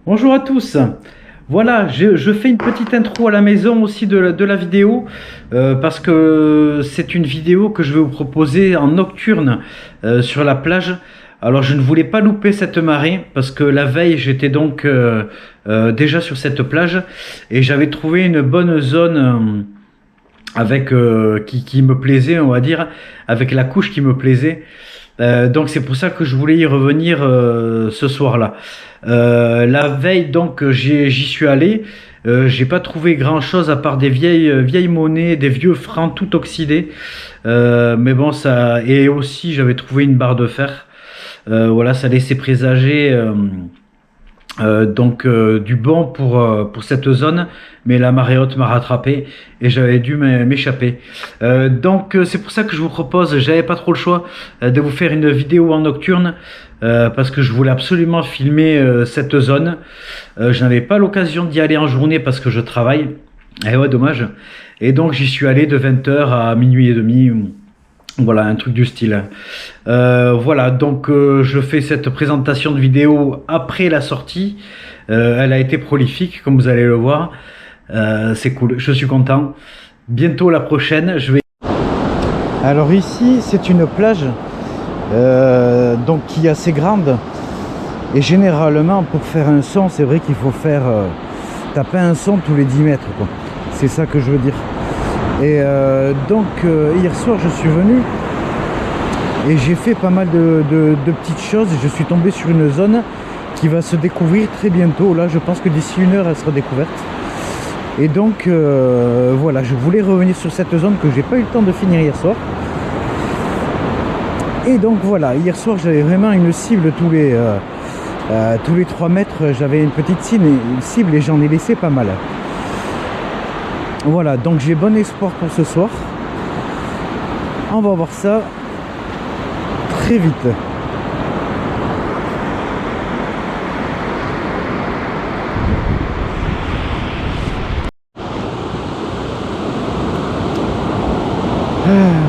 Bonjour à tous. Voilà, je fais une petite intro à la maison aussi de la vidéo parce que c'est une vidéo que je vais vous proposer en nocturne sur la plage. Alors je ne voulais pas louper cette marée parce que la veille j'étais donc déjà sur cette plage et j'avais trouvé une bonne zone avec qui me plaisait, on va dire, avec la couche qui me plaisait. Donc c'est pour ça que je voulais y revenir ce soir-là. La veille, donc j'y suis allé. J'ai pas trouvé grand-chose à part des vieilles monnaies, des vieux francs tout oxydés. Mais bon, ça et aussi j'avais trouvé une barre de fer. Voilà, ça laissait présager du bon pour cette zone, mais la marée haute m'a rattrapé et j'avais dû m'échapper. C'est pour ça que je vous propose, j'avais pas trop le choix, de vous faire une vidéo en nocturne parce que je voulais absolument filmer cette zone. Je n'avais pas l'occasion d'y aller en journée parce que je travaille. Et ouais, dommage. Et donc j'y suis allé de 20h à minuit et demi. Voilà, un truc du style. Voilà, donc je fais cette présentation de vidéo après la sortie. Elle a été prolifique, comme vous allez le voir. C'est cool, je suis content. Bientôt la prochaine, je vais... Alors ici, c'est une plage donc qui est assez grande. Et généralement, pour faire un son, c'est vrai qu'il faut faire taper un son tous les 10 mètres, quoi. C'est ça que je veux dire. Et hier soir, je suis venu et j'ai fait pas mal de petites choses. Je suis tombé sur une zone qui va se découvrir très bientôt. Là, je pense que d'ici 1 heure, elle sera découverte. Et donc, voilà, je voulais revenir sur cette zone que j'ai pas eu le temps de finir hier soir. Et donc, voilà, hier soir, j'avais vraiment une cible tous les 3 mètres. J'avais une petite cible et j'en ai laissé pas mal. Voilà, donc j'ai bon espoir pour ce soir. On va voir ça très vite.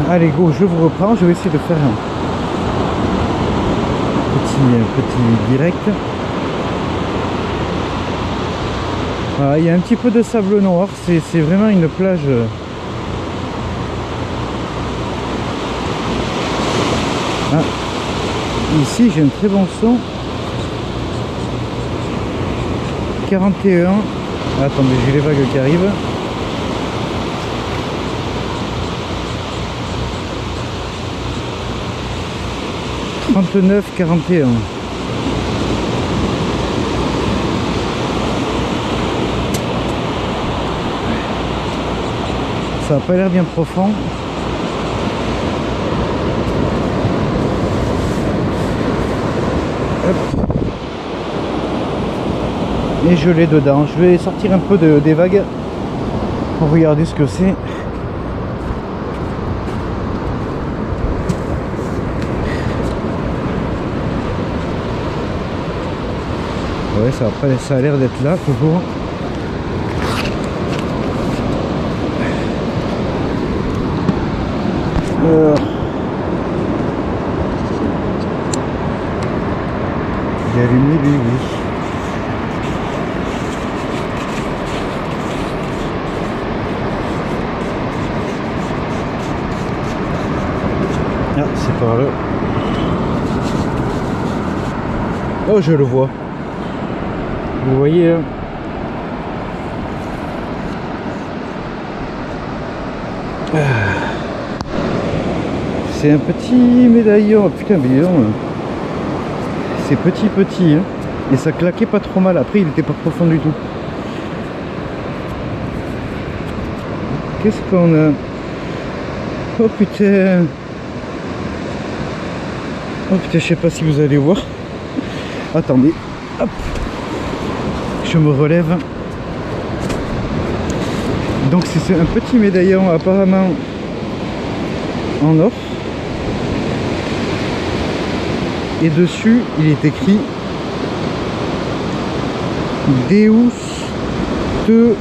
Allez, go, je vous reprends. Je vais essayer de faire un petit direct. Voilà, il y a un petit peu de sable noir. C'est vraiment une plage. Ah, ici, j'ai un très bon son. 41. Attendez, j'ai les vagues qui arrivent. « 39, 41. » Ça n'a pas l'air bien profond. Hop. Et je l'ai dedans. Je vais sortir un peu des vagues pour regarder ce que c'est. Ouais, ça a l'air d'être là toujours. J'ai allumé lui, oui. Ah, c'est par là. Oh, je le vois. Vous voyez là. C'est un petit médaillon. Oh, putain, mais non. C'est petit, hein. Et ça claquait pas trop mal. Après, il était pas profond du tout. Qu'est-ce qu'on a? Oh putain. Oh putain, je sais pas si vous allez voir. Attendez. Hop. Je me relève. Donc c'est un petit médaillon apparemment en or. Et dessus, il est écrit Deus te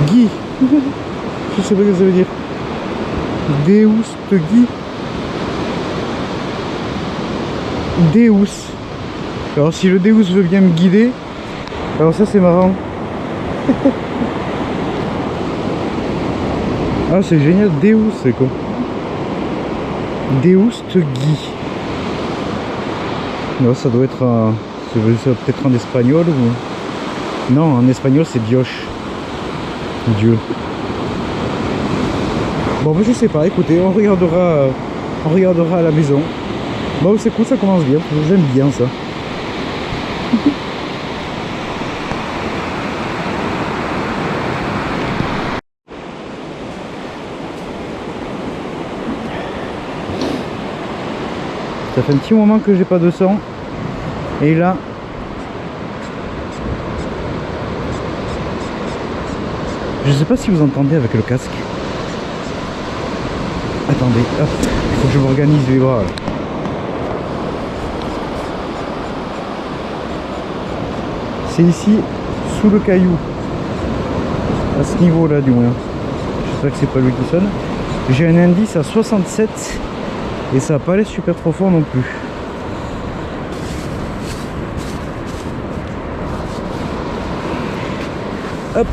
Guy. Je sais pas ce que ça veut dire. Deus te Guy. Deus. Alors si le Deus veut bien me guider, alors ça c'est marrant. Ah c'est génial, Deus c'est quoi? Deus te guide. Non, ça doit être peut-être en espagnol ou... Non, en espagnol c'est Dios. Dieu. Bon, mais je sais pas, écoutez, on regardera à la maison. Bon, c'est cool, ça commence bien, j'aime bien ça. Ça fait un petit moment que j'ai pas de son. Et là, je sais pas si vous entendez avec le casque. Attendez, hop, il faut que je m'organise les bras. C'est ici, sous le caillou. À ce niveau-là du moins. J'espère que c'est pas lui qui sonne. J'ai un indice à 67 et ça n'a pas l'air super profond non plus. Hop.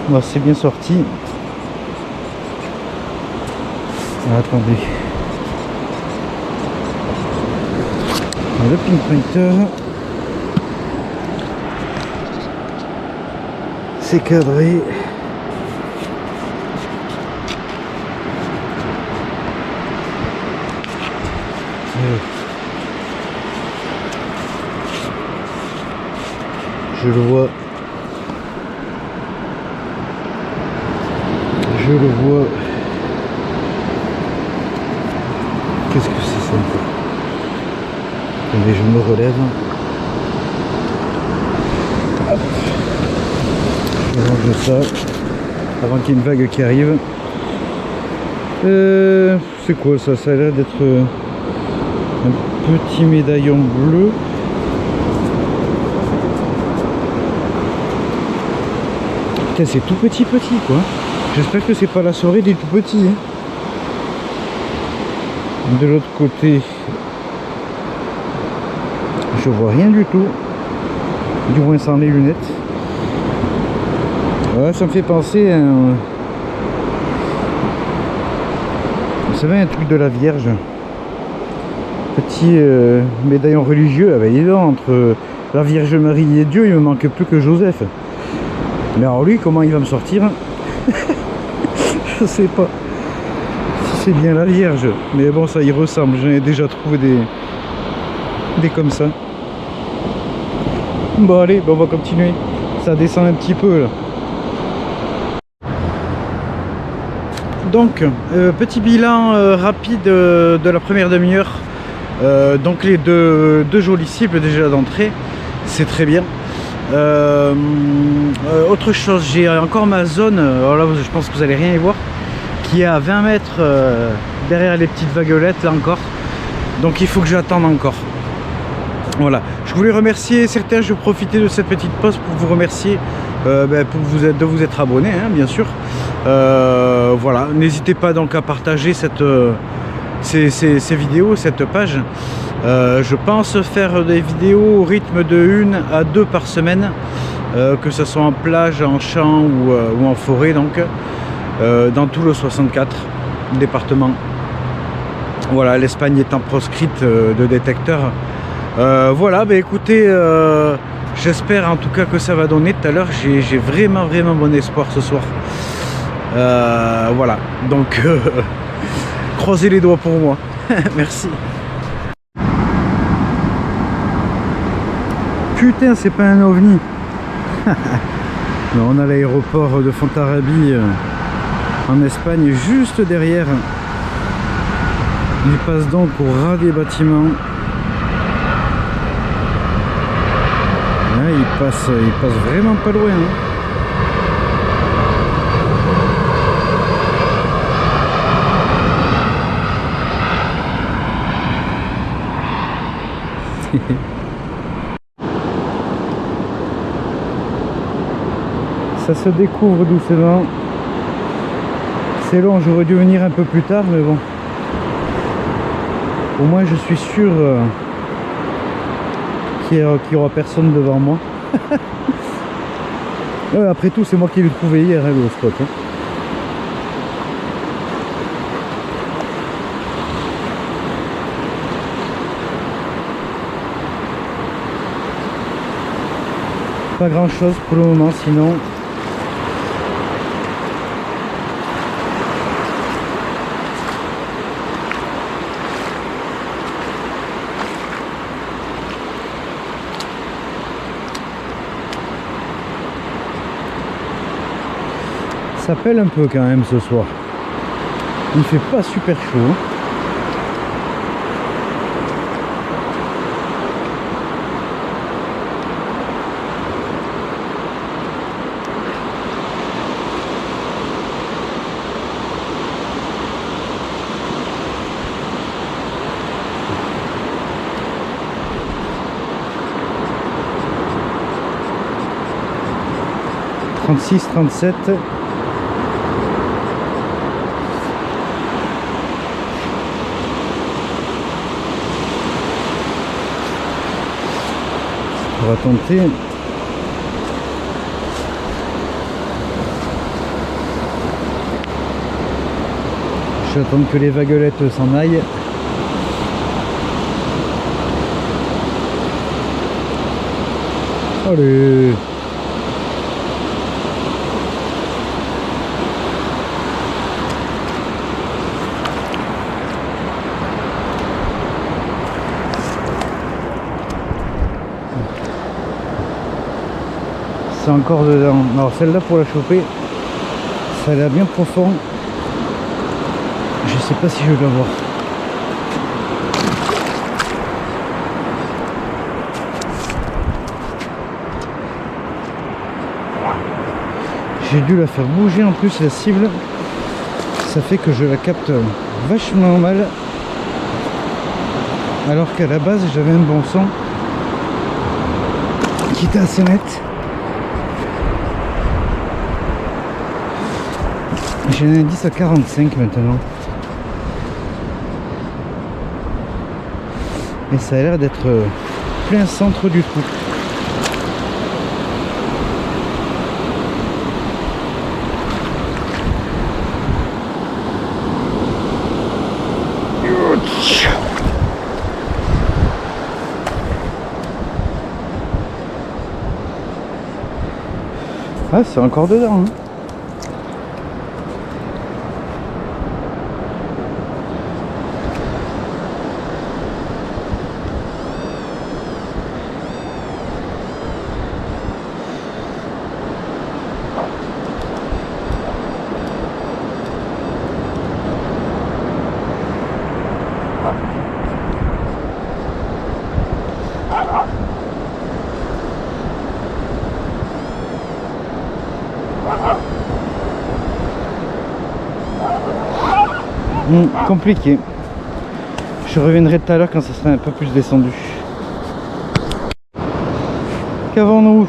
Bon, c'est bien sorti. Attendez. Le pinpointer. C'est cadré. Je le vois. Je le vois. Qu'est-ce que c'est ça? Attendez, je me relève. Hop. Je range ça avant qu'il y ait une vague qui arrive. C'est quoi ça? Ça a l'air d'être un petit médaillon bleu. Putain, c'est tout petit quoi. J'espère que c'est pas la soirée des tout petits. Hein. De l'autre côté, je vois rien du tout. Du moins sans les lunettes. Ouais, ça me fait penser à un... Vous savez, un truc de la Vierge. Petit médaillon religieux. Ah ben, dis donc, entre la Vierge Marie et Dieu, il me manque plus que Joseph. Mais alors lui, comment il va me sortir? Je sais pas si c'est bien la Vierge. Mais bon, ça y ressemble. J'en ai déjà trouvé des comme ça. Bon allez, on va continuer. Ça descend un petit peu là. Donc, petit bilan rapide de la première demi-heure. Donc les deux jolies cibles déjà d'entrée. C'est très bien. Autre chose, j'ai encore ma zone, alors là je pense que vous allez rien y voir, qui est à 20 mètres derrière les petites vaguelettes là encore, donc il faut que j'attende encore. Voilà, je voulais remercier certains, je vais profiter de cette petite pause pour vous remercier de vous être abonné, hein, bien sûr. Voilà, n'hésitez pas donc à partager ces vidéos, cette page. Je pense faire des vidéos au rythme de 1 à 2 par semaine, que ce soit en plage, en champ ou en forêt, donc dans tout le 64 département. Voilà, l'Espagne étant proscrite de détecteurs. Voilà, bah écoutez, j'espère en tout cas que ça va donner. Tout à l'heure, j'ai vraiment bon espoir ce soir. Voilà, donc croisez les doigts pour moi. Merci. Putain, c'est pas un ovni. Non, on a l'aéroport de Fontarrabie en Espagne juste derrière. Il passe donc au ras des bâtiments. Là, il passe vraiment pas loin. Hein. Ça se découvre doucement. C'est long, j'aurais dû venir un peu plus tard, mais bon. Au moins je suis sûr qu'il y aura personne devant moi. Ouais, après tout, c'est moi qui l'ai trouvé hier, hein, le spot. Hein. Pas grand chose pour le moment, sinon. Ça pèle un peu quand même ce soir. Il fait pas super chaud. 36, 37. On va tenter. Je vais attendre que les vaguelettes s'en aillent. Allez. C'est encore dedans. Alors celle-là, pour la choper, ça a l'air bien profond. Je sais pas si je vais l'avoir. J'ai dû la faire bouger en plus, la cible. Ça fait que je la capte vachement mal. Alors qu'à la base, j'avais un bon son qui était assez net. J'ai un indice à 45 maintenant. Et ça a l'air d'être plein centre du trou. Ah, c'est encore dedans, hein. Compliqué. Je reviendrai tout à l'heure quand ça sera un peu plus descendu. Qu'avons-nous?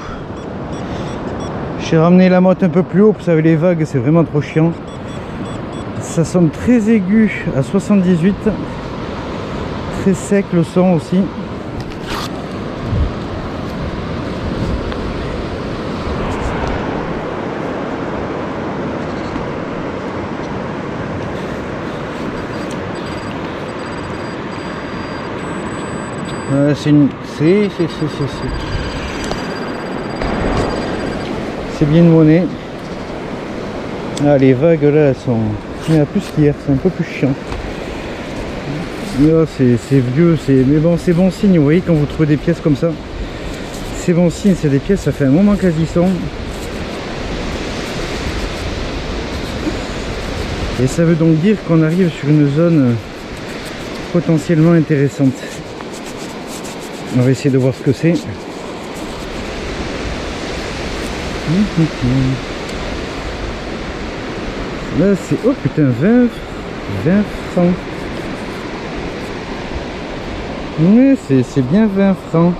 J'ai ramené la motte un peu plus haut, vous savez, les vagues c'est vraiment trop chiant. Ça sonne très aigu à 78. Très sec le son aussi. C'est bien de monnaie. Ah, les vagues là, elles sont... Il y en a plus qu'hier, c'est un peu plus chiant. Là, c'est vieux, mais bon, c'est bon signe, vous voyez, quand vous trouvez des pièces comme ça. C'est bon signe, c'est des pièces, ça fait un moment qu'elles y sont. Et ça veut donc dire qu'on arrive sur une zone potentiellement intéressante. On va essayer de voir ce que c'est. Là c'est... Oh putain, 20 francs. Oui, c'est bien 20 francs.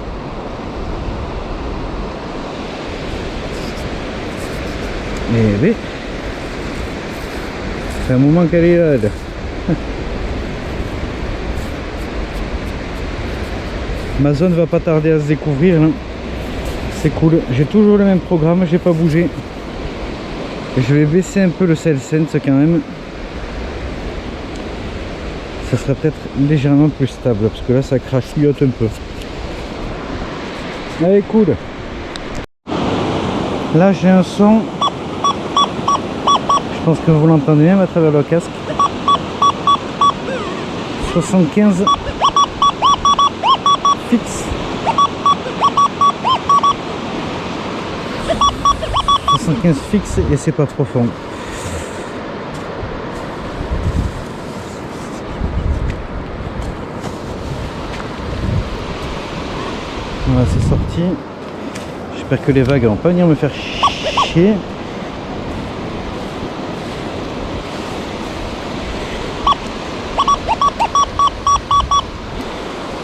Eh oui. C'est un moment qu'elle est là. Ma zone va pas tarder à se découvrir. Hein. C'est cool. J'ai toujours le même programme, j'ai pas bougé. Et je vais baisser un peu le SailSense quand même. Ça sera peut-être légèrement plus stable parce que là ça crachillote un peu. Allez, cool. Là j'ai un son. Je pense que vous l'entendez même à travers le casque. 75 fixe. 75 fixe et c'est pas profond. Voilà, c'est sorti. J'espère que les vagues vont pas venir me faire chier.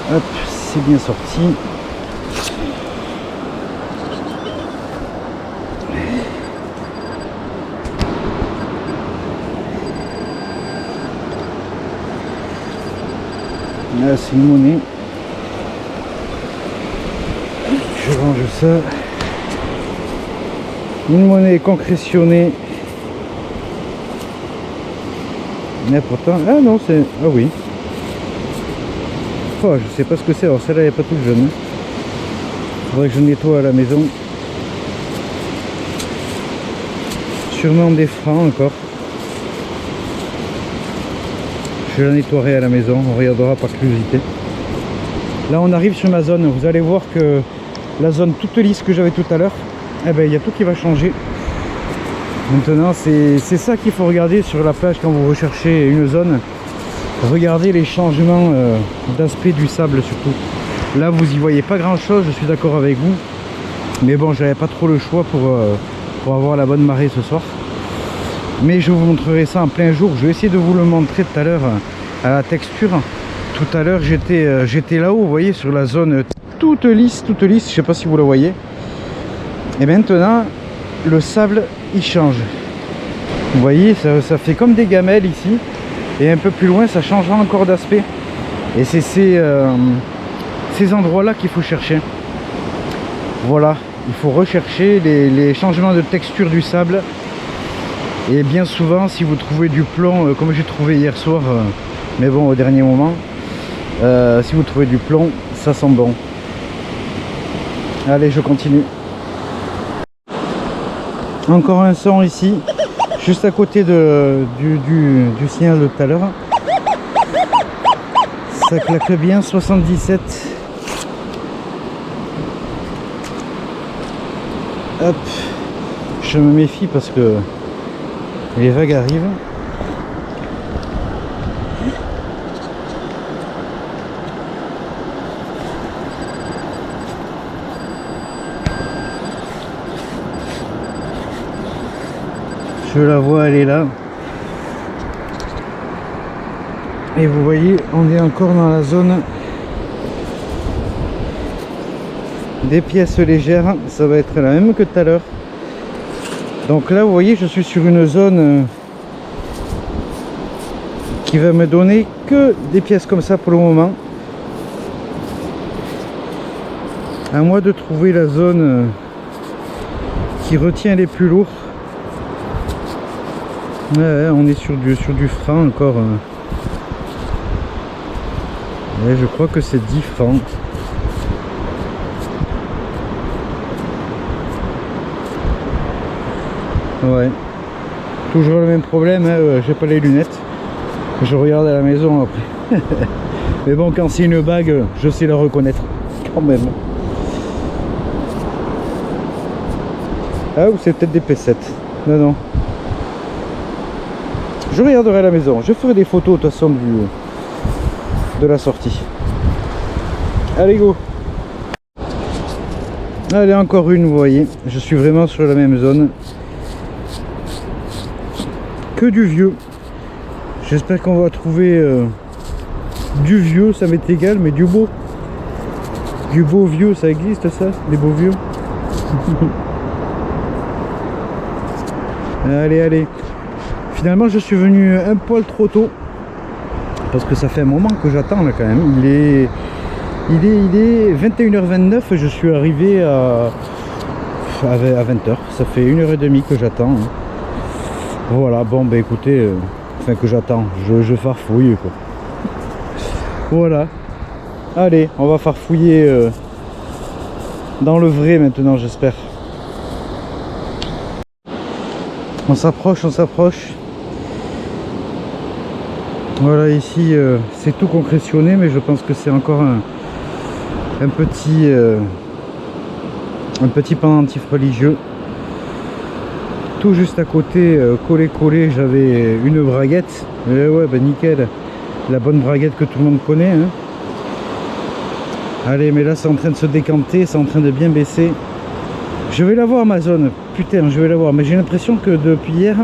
Hop, c'est bien sorti. Là, c'est une monnaie. Je range ça. Une monnaie concrétionnée. Mais pourtant, ah non, c'est, ah oui. Oh, je sais pas ce que c'est. Alors celle-là, elle n'est pas toute jeune. Faudrait que je nettoie à la maison. Sûrement des francs encore. Je la nettoierai à la maison. On regardera par curiosité. Là, on arrive sur ma zone. Vous allez voir que la zone toute lisse que j'avais tout à l'heure, eh ben, il y a tout qui va changer. Maintenant, c'est ça qu'il faut regarder sur la plage quand vous recherchez une zone. Regardez les changements d'aspect du sable surtout. Là vous y voyez pas grand chose, je suis d'accord avec vous. Mais bon, j'avais pas trop le choix pour avoir la bonne marée ce soir. Mais je vous montrerai ça en plein jour. Je vais essayer de vous le montrer tout à l'heure à la texture. Tout à l'heure j'étais là-haut, vous voyez, sur la zone toute lisse, je sais pas si vous la voyez. Et maintenant le sable il change. Vous voyez, ça fait comme des gamelles ici. Et un peu plus loin, ça changera encore d'aspect. Et c'est ces endroits-là qu'il faut chercher. Voilà, il faut rechercher les changements de texture du sable. Et bien souvent, si vous trouvez du plomb, comme j'ai trouvé hier soir, mais bon, au dernier moment, si vous trouvez du plomb, ça sent bon. Allez, je continue. Encore un son ici. Juste à côté du signal de tout à l'heure. Ça claque bien, 77. Hop. Je me méfie parce que les vagues arrivent. Je la vois, elle est là. Et vous voyez, on est encore dans la zone des pièces légères. Ça va être la même que tout à l'heure. Donc là, vous voyez, je suis sur une zone qui va me donner que des pièces comme ça pour le moment. À moi de trouver la zone qui retient les plus lourds. Ouais, on est sur du franc encore. Ouais, je crois que c'est 10 francs. Ouais. Toujours le même problème, hein, j'ai pas les lunettes. Je regarde à la maison après. Mais bon, quand c'est une bague, je sais la reconnaître. Quand même. Ah, ou c'est peut-être des P7. Non, non. Je regarderai à la maison. Je ferai des photos de toute façon de la sortie. Allez, go. Allez, encore une, vous voyez. Je suis vraiment sur la même zone. Que du vieux. J'espère qu'on va trouver du vieux, ça m'est égal, mais du beau. Du beau vieux, ça existe ça? Des beaux vieux? Allez, allez. Finalement, je suis venu un poil trop tôt. Parce que ça fait un moment que j'attends là quand même. Il est 21h29. Je suis arrivé à 20h. Ça fait 1h30 que j'attends. Voilà, bon, bah écoutez, enfin que j'attends. Je farfouille quoi. Voilà. Allez, on va farfouiller dans le vrai maintenant, j'espère. On s'approche, on s'approche. Voilà, ici c'est tout concrétionné, mais je pense que c'est encore un petit pendentif religieux. Tout juste à côté, collé, j'avais une braguette. Et ouais, bah nickel. La bonne braguette que tout le monde connaît. Hein. Allez, mais là c'est en train de se décanter, c'est en train de bien baisser. Je vais la voir ma zone, putain, je vais la voir. Mais j'ai l'impression que depuis hier,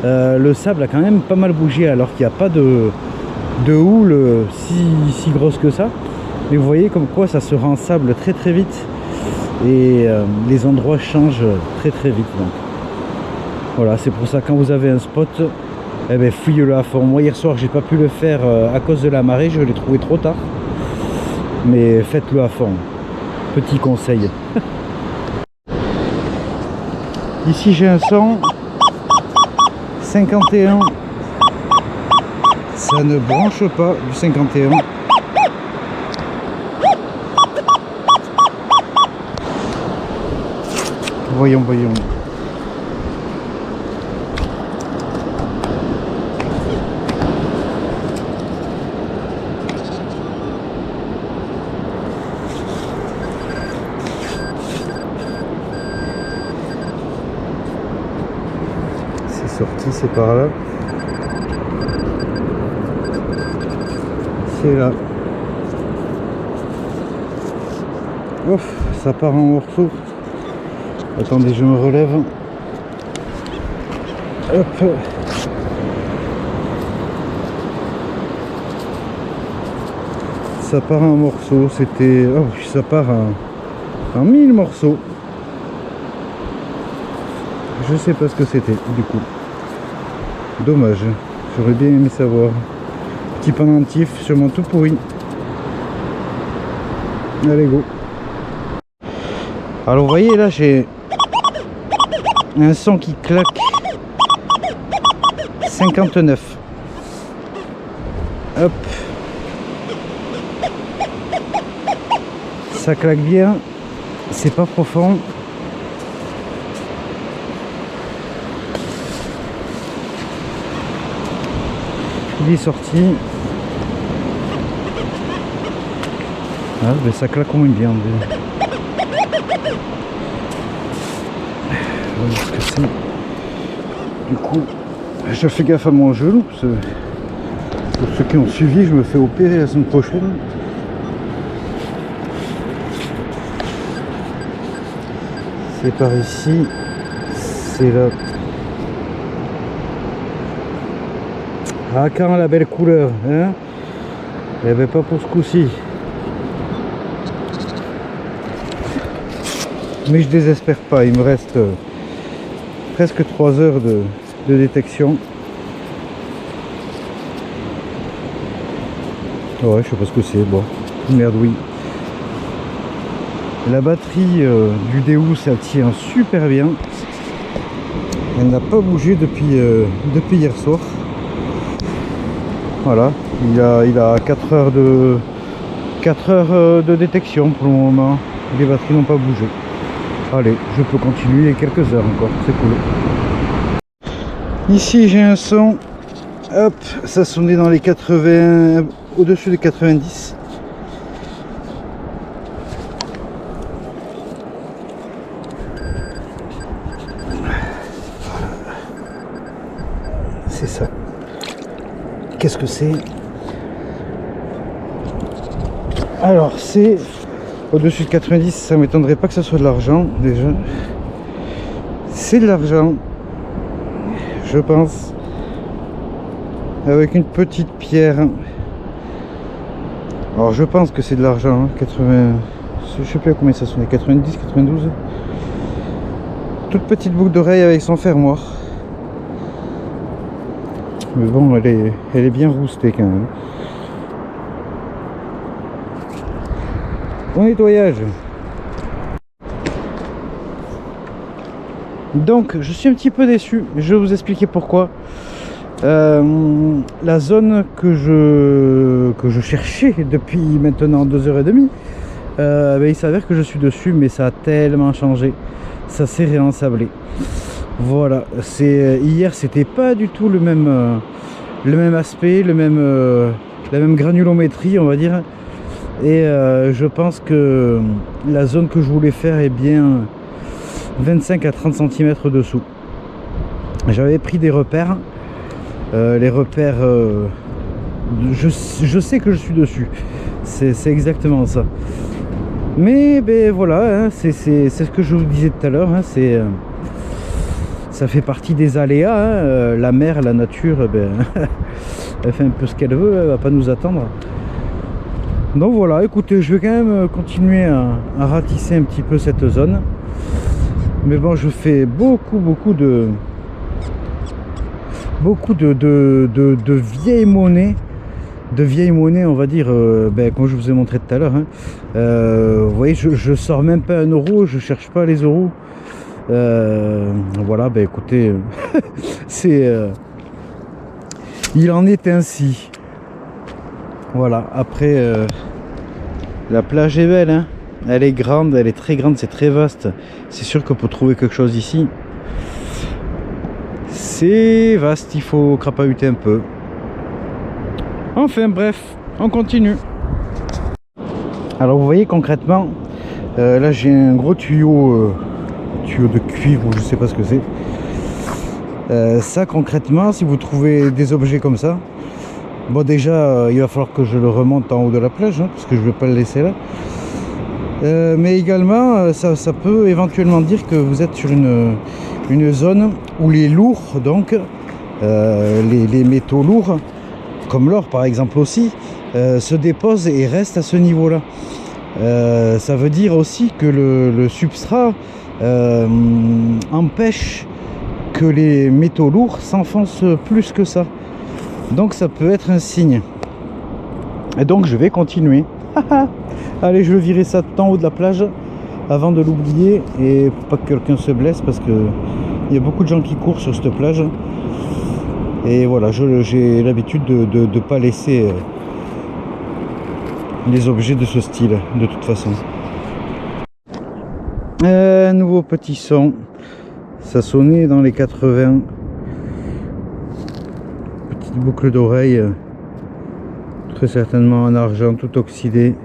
le sable a quand même pas mal bougé, alors qu'il n'y a pas de houle si grosse que ça. Mais vous voyez comme quoi ça se rend sable très très vite. Et les endroits changent très très vite. Donc. Voilà, c'est pour ça quand vous avez un spot, eh ben, fouillez-le à fond. Moi hier soir j'ai pas pu le faire à cause de la marée, je l'ai trouvé trop tard. Mais faites-le à fond. Petit conseil. Ici j'ai un son 51. Ça ne branche pas du 51. Voyons. Sorti, c'est par là. C'est là. Ouf, ça part en morceaux. Attendez, je me relève. Hop. Ça part en morceaux. C'était. Oh, ça part en 1000 morceaux. Je sais pas ce que c'était du coup. Dommage, j'aurais bien aimé savoir. Petit pendentif, sûrement tout pourri. Allez, go. Alors vous voyez là, j'ai un son qui claque. 59. Hop. Ça claque bien. C'est pas profond. Il est sorti. Ah, mais ça claque au moins bien. Voilà ce que c'est. Du coup, je fais gaffe à mon genou. Pour ceux qui ont suivi, je me fais opérer la semaine prochaine. C'est par ici. C'est là. Ah, quand la belle couleur, hein? Eh ben pas pour ce coup-ci. Mais je désespère pas, il me reste presque 3 heures de détection. Ouais, je sais pas ce que c'est, bon, merde oui. La batterie du Deus, ça tient super bien. Elle n'a pas bougé depuis hier soir. Voilà, il a 4 heures de détection pour le moment. Les batteries n'ont pas bougé. Allez, je peux continuer quelques heures encore, c'est cool. Ici j'ai un son. Hop, ça sonnait dans les 80, au-dessus des 90. C'est ça. Qu'est-ce que c'est? Alors c'est au-dessus de 90, ça m'étonnerait pas que ce soit de l'argent déjà. C'est de l'argent, je pense, avec une petite pierre. Alors je pense que c'est de l'argent, hein. 80, je sais plus à combien ça sonnait, 90, 92. Toute petite boucle d'oreille avec son fermoir. Mais bon, elle est bien roustée quand même. Bon nettoyage. Donc, je suis un petit peu déçu. Je vais vous expliquer pourquoi. La zone que je cherchais depuis maintenant 2h30, il s'avère que je suis dessus, mais ça a tellement changé. Ça s'est réensablé. Voilà, hier c'était pas du tout le même aspect, la même granulométrie, on va dire. Et je pense que la zone que je voulais faire est bien 25 à 30 cm dessous. J'avais pris des repères. Les repères, je sais que je suis dessus. C'est exactement ça. Mais ben voilà, hein, c'est ce que je vous disais tout à l'heure. Hein, ça fait partie des aléas. Hein, la mer, la nature, ben, elle fait un peu ce qu'elle veut. Elle va pas nous attendre. Donc voilà, écoutez, je vais quand même continuer à ratisser un petit peu cette zone. Mais bon, je fais beaucoup de vieilles monnaies. De vieilles monnaies, on va dire, comme je vous ai montré tout à l'heure. Hein. Vous voyez, je sors même pas un euro, je cherche pas les euros. Voilà, ben écoutez, il en est ainsi. Voilà, après, la plage est belle, hein. Elle est grande, elle est très grande, c'est très vaste. C'est sûr que pour trouver quelque chose ici, c'est vaste, il faut crapahuter un peu. Enfin bref, on continue. Alors vous voyez concrètement, là j'ai un gros tuyau de cuivre, ou je sais pas ce que c'est. Ça concrètement, si vous trouvez des objets comme ça, bon déjà il va falloir que je le remonte en haut de la plage, hein, parce que je ne vais pas le laisser là. Mais également ça peut éventuellement dire que vous êtes sur une zone où les lourds, donc les métaux lourds, comme l'or par exemple aussi, se déposent et restent à ce niveau là. Ça veut dire aussi que le substrat empêche que les métaux lourds s'enfoncent plus que ça. Donc ça peut être un signe. Et donc je vais continuer. Allez, je vais virer ça tout en haut de la plage avant de l'oublier, et pour pas que quelqu'un se blesse, parce que il y a beaucoup de gens qui courent sur cette plage. Et voilà, j'ai l'habitude de ne pas laisser les objets de ce style, de toute façon. Un nouveau petit son. Ça sonnait dans les 80. Petite boucle d'oreille. Très certainement en argent, tout oxydé.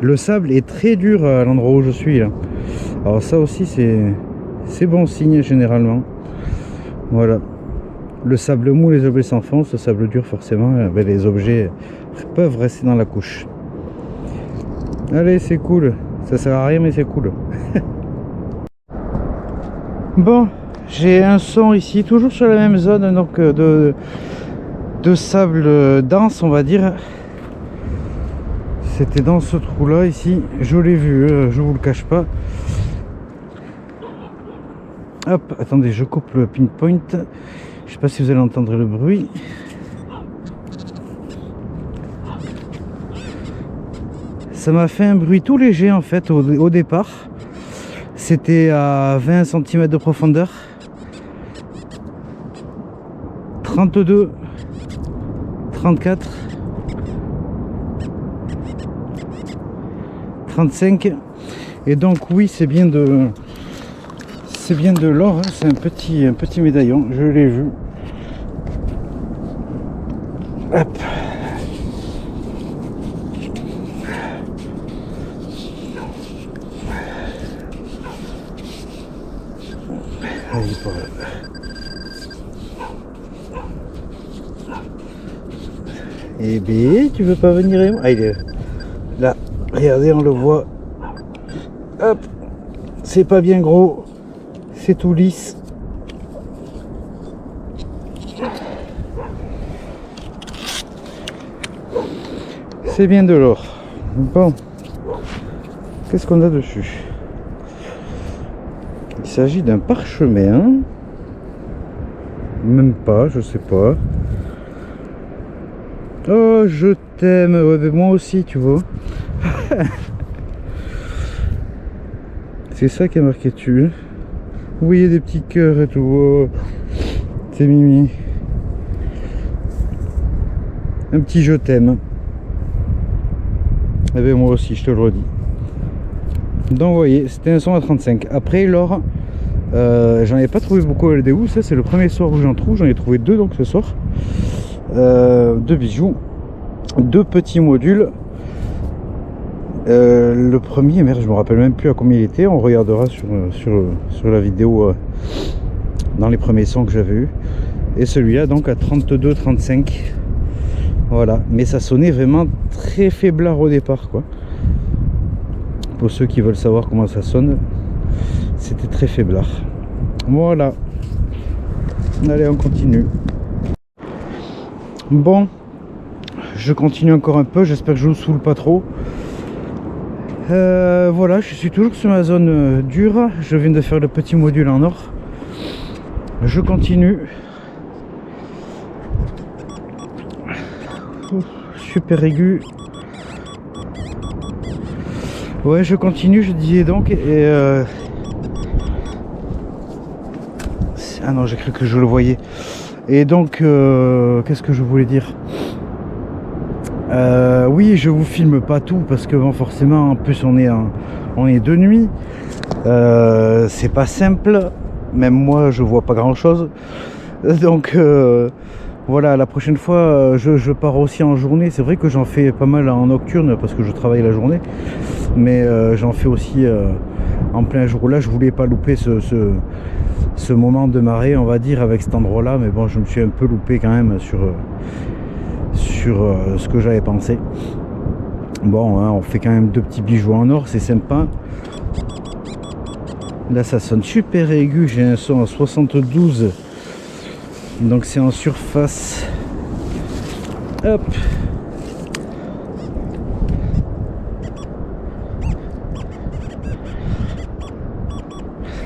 Le sable est très dur à l'endroit où je suis là. Alors ça aussi c'est bon signe généralement. Voilà. Le sable mou, les objets s'enfoncent. Le sable dur forcément, ben, les objets peuvent rester dans la couche. Allez, c'est cool. Ça sert à rien mais c'est cool. Bon, j'ai un son ici, toujours sur la même zone, donc de sable dense, on va dire. C'était dans ce trou là ici, je l'ai vu, je vous le cache pas. Hop, attendez, je coupe le pinpoint. Je sais pas si vous allez entendre le bruit. Ça m'a fait un bruit tout léger en fait au départ. C'était à 20 cm de profondeur. 32, 34, 35. Et donc oui, c'est bien de l'or, hein. C'est un petit médaillon, je l'ai vu. Hop. Allez, pour eh bien, tu veux pas venir? Ah, il est là. Regardez, on le voit. Hop. C'est pas bien gros. C'est tout lisse. C'est bien de l'or. Bon. Qu'est-ce qu'on a dessus? Il s'agit d'un parchemin. Même pas, je sais pas. Oh, je t'aime. Ouais, mais moi aussi, tu vois. C'est ça qui est marqué dessus. Vous voyez des petits cœurs et tout. Oh, c'est Mimi. Un petit je t'aime. Eh bien moi aussi, je te le redis. Donc vous voyez, c'était un son à 35. Après l'or, j'en ai pas trouvé beaucoup à LDU. Ça c'est le premier soir où j'en trouve. J'en ai trouvé deux donc ce soir. Deux bijoux. Deux petits modules. Le premier, merde, je me rappelle même plus à combien il était. On regardera sur la vidéo dans les premiers sons que j'avais eu. Et celui-là donc à 32-35. Voilà, mais ça sonnait vraiment très faiblard au départ quoi. Pour ceux qui veulent savoir comment ça sonne, c'était très faiblard. Voilà. Allez, on continue. Bon, je continue encore un peu, j'espère que je vous saoule pas trop. Voilà, je suis toujours sur ma zone dure. Je viens de faire le petit module en or. Je continue. Super aigu. Ouais, je continue, je disais donc. Et ah non, j'ai cru que je le voyais. Et donc, qu'est-ce que je voulais dire? Oui, je vous filme pas tout parce que bon, forcément, en plus on est de nuit. C'est pas simple. Même moi, je vois pas grand-chose. Donc voilà, la prochaine fois, je pars aussi en journée. C'est vrai que j'en fais pas mal en nocturne parce que je travaille la journée. Mais j'en fais aussi en plein jour. Là, je voulais pas louper ce moment de marée, on va dire, avec cet endroit là, mais bon, je me suis un peu loupé quand même sur ce que j'avais pensé. Bon, hein, on fait quand même deux petits bijoux en or, c'est sympa. Là ça sonne super aigu, j'ai un son en 72, donc c'est en surface. Hop.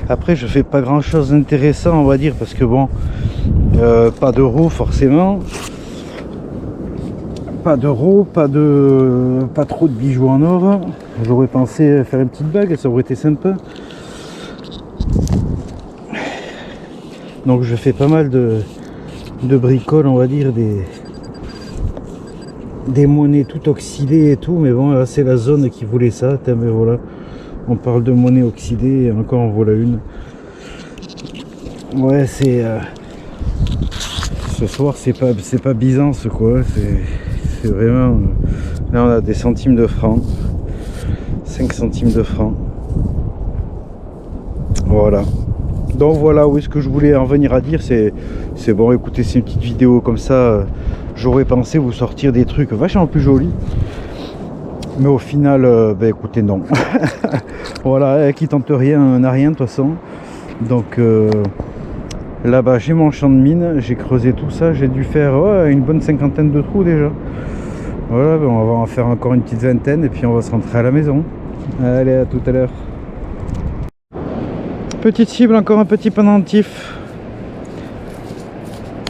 Après je fais pas grand chose d'intéressant on va dire parce que bon, pas d'euros forcément, pas d'euros, pas trop de bijoux en or. J'aurais pensé faire une petite bague, ça aurait été sympa. Donc je fais pas mal de bricoles, on va dire, des monnaies tout oxydées et tout, mais bon là c'est la zone qui voulait ça. Mais voilà, on parle de monnaie oxydée et encore en voilà une. Ouais, c'est ce soir c'est pas Byzance quoi, c'est vraiment là on a des centimes de francs, 5 centimes de francs. Voilà. Donc voilà, oui, ce que je voulais en venir à dire, c'est bon, écoutez, c'est une petite vidéo comme ça, j'aurais pensé vous sortir des trucs vachement plus jolis, mais au final, ben écoutez, non. Voilà, qui tente rien n'a rien de toute façon. Donc là-bas, j'ai mon champ de mine, j'ai creusé tout ça, j'ai dû faire une bonne cinquantaine de trous déjà. Voilà, ben on va en faire encore une petite vingtaine et puis on va se rentrer à la maison. Allez, à tout à l'heure. Petite cible, encore un petit pendentif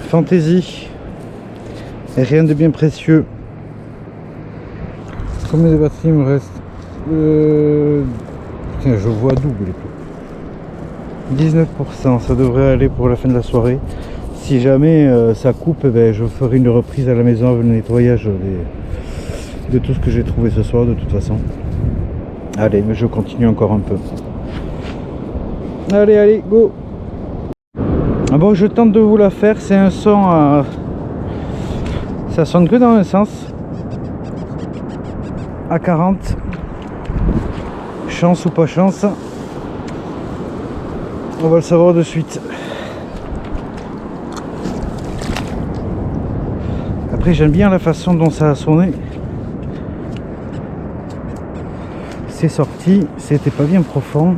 fantaisie, et rien de bien précieux. Combien de batterie il me reste? Putain, je vois double et tout. 19%, ça devrait aller pour la fin de la soirée. Si jamais ça coupe, ben, je ferai une reprise à la maison avec le nettoyage de tout ce que j'ai trouvé ce soir de toute façon. Allez, mais je continue encore un peu. Allez, allez, go. Ah bon, je tente de vous la faire, c'est un son à... Ça sonne que dans un sens. À 40. Chance ou pas chance, on va le savoir de suite. Après, j'aime bien la façon dont ça a sonné. C'est sorti, c'était pas bien profond.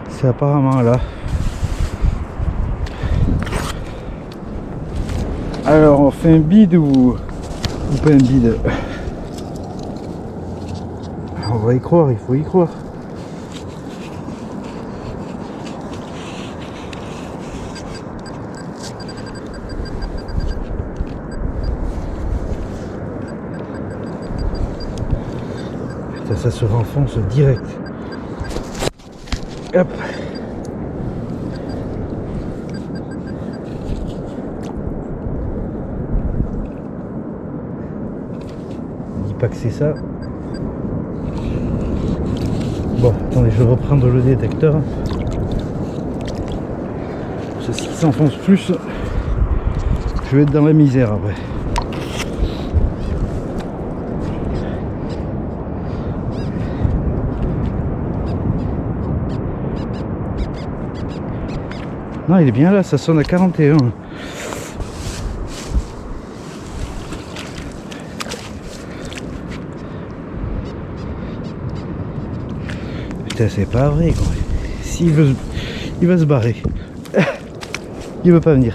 C'est apparemment là. Alors on fait un bide ou pas un bide? On va y croire, il faut y croire. Ça se renfonce direct. Hop. Dis pas que c'est ça. Bon, attendez, je vais reprendre le détecteur. Ceci s'enfonce plus, je vais être dans la misère après. Non, il est bien là, ça sonne à 41. Putain, c'est pas vrai quoi. S'il veut, il va se barrer. Il veut pas venir.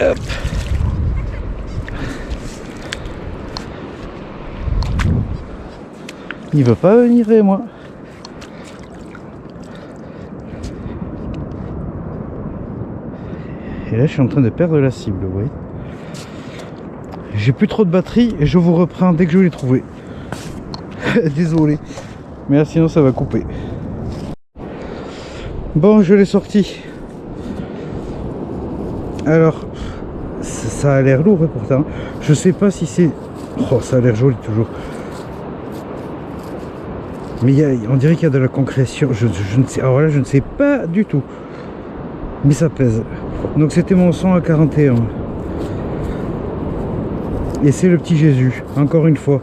Hop. Il veut pas venir, et moi. Et là, je suis en train de perdre la cible, vous voyez. J'ai plus trop de batterie et je vous reprends dès que je l'ai trouvé. Désolé. Mais là, sinon, ça va couper. Bon, je l'ai sorti. Alors, ça a l'air lourd, hein, pourtant. Je sais pas si c'est... Oh, ça a l'air joli, toujours. Mais on dirait qu'il y a de la concrétion. Je ne sais... Alors là, je ne sais pas du tout. Mais ça pèse. Donc, c'était mon son à 41. Et c'est le petit Jésus, encore une fois.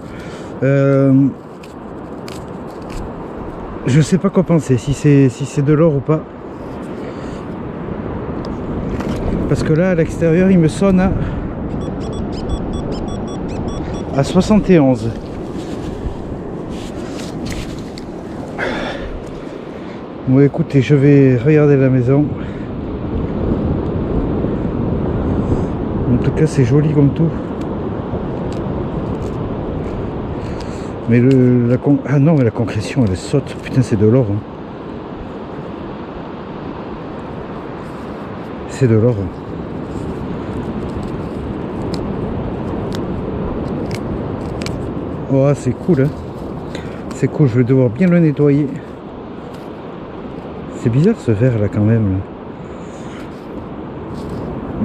Je sais pas quoi penser, si c'est de l'or ou pas. Parce que là, à l'extérieur, il me sonne à 71. Bon, écoutez, je vais regarder la maison. En tout cas, c'est joli comme tout. Mais ah non, mais la concrétion elle saute. Putain, c'est de l'or. Hein. C'est de l'or. Oh, c'est cool. Hein. C'est cool, je vais devoir bien le nettoyer. C'est bizarre ce verre là quand même. Là.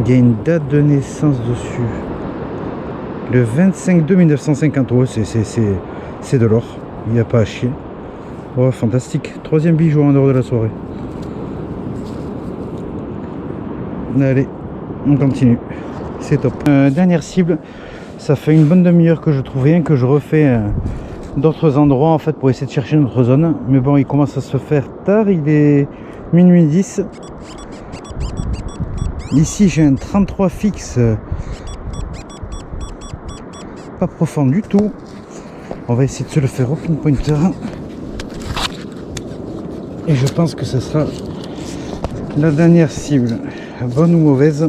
Il y a une date de naissance dessus. Le 25/2 1950. Ouais, c'est de l'or, il n'y a pas à chier. Oh, fantastique. Troisième bijou en dehors de la soirée. Allez, on continue. C'est top. Dernière cible. Ça fait une bonne demi-heure que je trouve rien, que je refais d'autres endroits en fait pour essayer de chercher notre zone. Mais bon, il commence à se faire tard. Il est minuit 10. Ici, j'ai un 33 fixe. Pas profond du tout. On va essayer de se le faire au pinpointer. Et je pense que ce sera la dernière cible. Bonne ou mauvaise.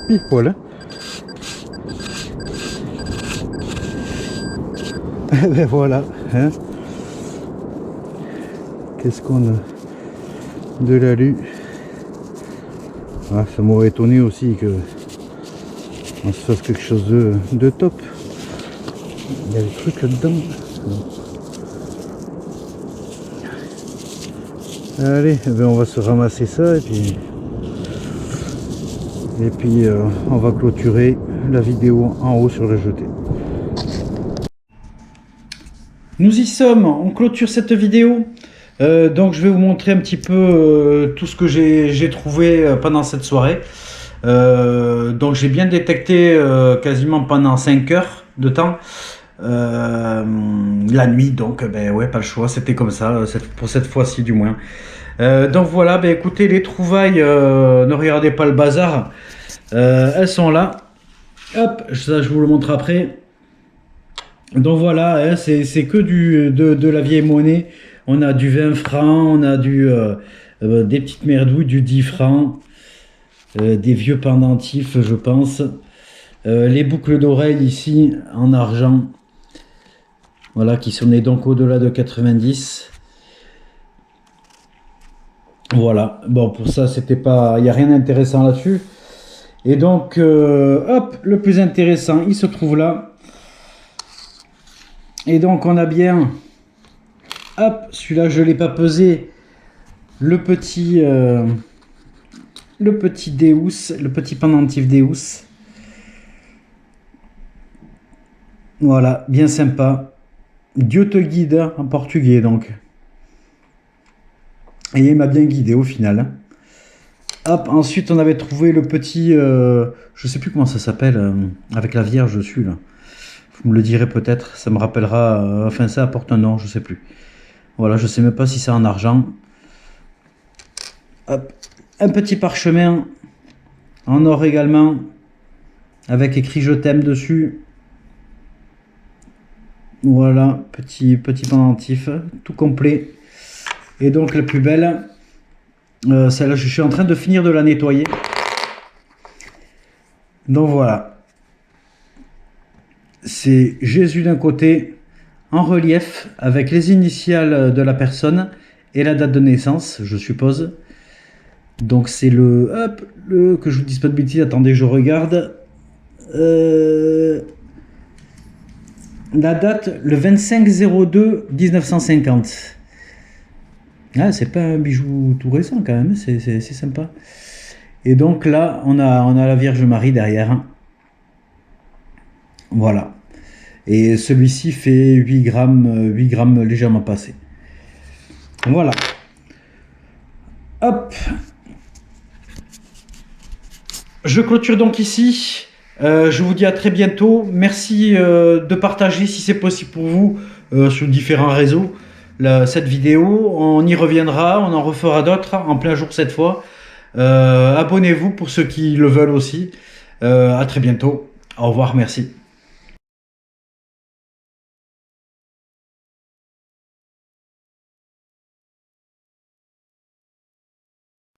Pile poil. Et ben voilà. Hein. Qu'est-ce qu'on a de l'alu. Ah, ça m'aurait étonné aussi que on se fasse quelque chose de top. Il y a des trucs là-dedans. Allez, eh ben on va se ramasser ça et puis on va clôturer la vidéo en haut sur le jeté. Nous y sommes, on clôture cette vidéo. Donc je vais vous montrer un petit peu tout ce que j'ai trouvé pendant cette soirée. Donc j'ai bien détecté quasiment pendant 5 heures de temps. La nuit, donc ben ouais, pas le choix, c'était comme ça, pour cette fois-ci du moins. Donc voilà, ben écoutez, les trouvailles, ne regardez pas le bazar, elles sont là. Hop, ça je vous le montre après. Donc voilà, hein, c'est que de la vieille monnaie. On a du 20 francs, on a des petites merdouilles, du 10 francs, des vieux pendentifs, je pense. Les boucles d'oreilles ici, en argent. Voilà, qui sonnait donc au-delà de 90. Voilà, bon, pour ça, c'était pas, il n'y a rien d'intéressant là-dessus. Et donc, hop, le plus intéressant, il se trouve là. Et donc, on a bien, hop, celui-là, je ne l'ai pas pesé, le petit Deus, le petit pendentif Deus. Voilà, bien sympa. Dieu te guide, en portugais, donc. Et il m'a bien guidé au final. Hop, ensuite on avait trouvé le petit, je sais plus comment ça s'appelle, avec la Vierge dessus là. Vous me le direz peut-être, ça me rappellera, enfin ça apporte un nom, je sais plus. Voilà, je sais même pas si c'est en argent. Hop, un petit parchemin en or également, avec écrit je t'aime dessus. Voilà, petit pendentif, tout complet. Et donc la plus belle, celle-là, je suis en train de finir de la nettoyer. Donc voilà. C'est Jésus d'un côté, en relief, avec les initiales de la personne et la date de naissance, je suppose. Donc c'est le... Hop, que je vous dise pas de bêtises, attendez, je regarde. La date, le 25/02/1950. Ah, c'est pas un bijou tout récent quand même, c'est sympa. Et donc là, on a la Vierge Marie derrière. Voilà. Et celui-ci fait 8 grammes légèrement passé. Voilà. Hop. Je clôture donc ici. Je vous dis à très bientôt. Merci de partager si c'est possible pour vous sur différents réseaux cette vidéo. On y reviendra, on en refera d'autres en plein jour cette fois. Abonnez-vous pour ceux qui le veulent aussi. À très bientôt. Au revoir, merci.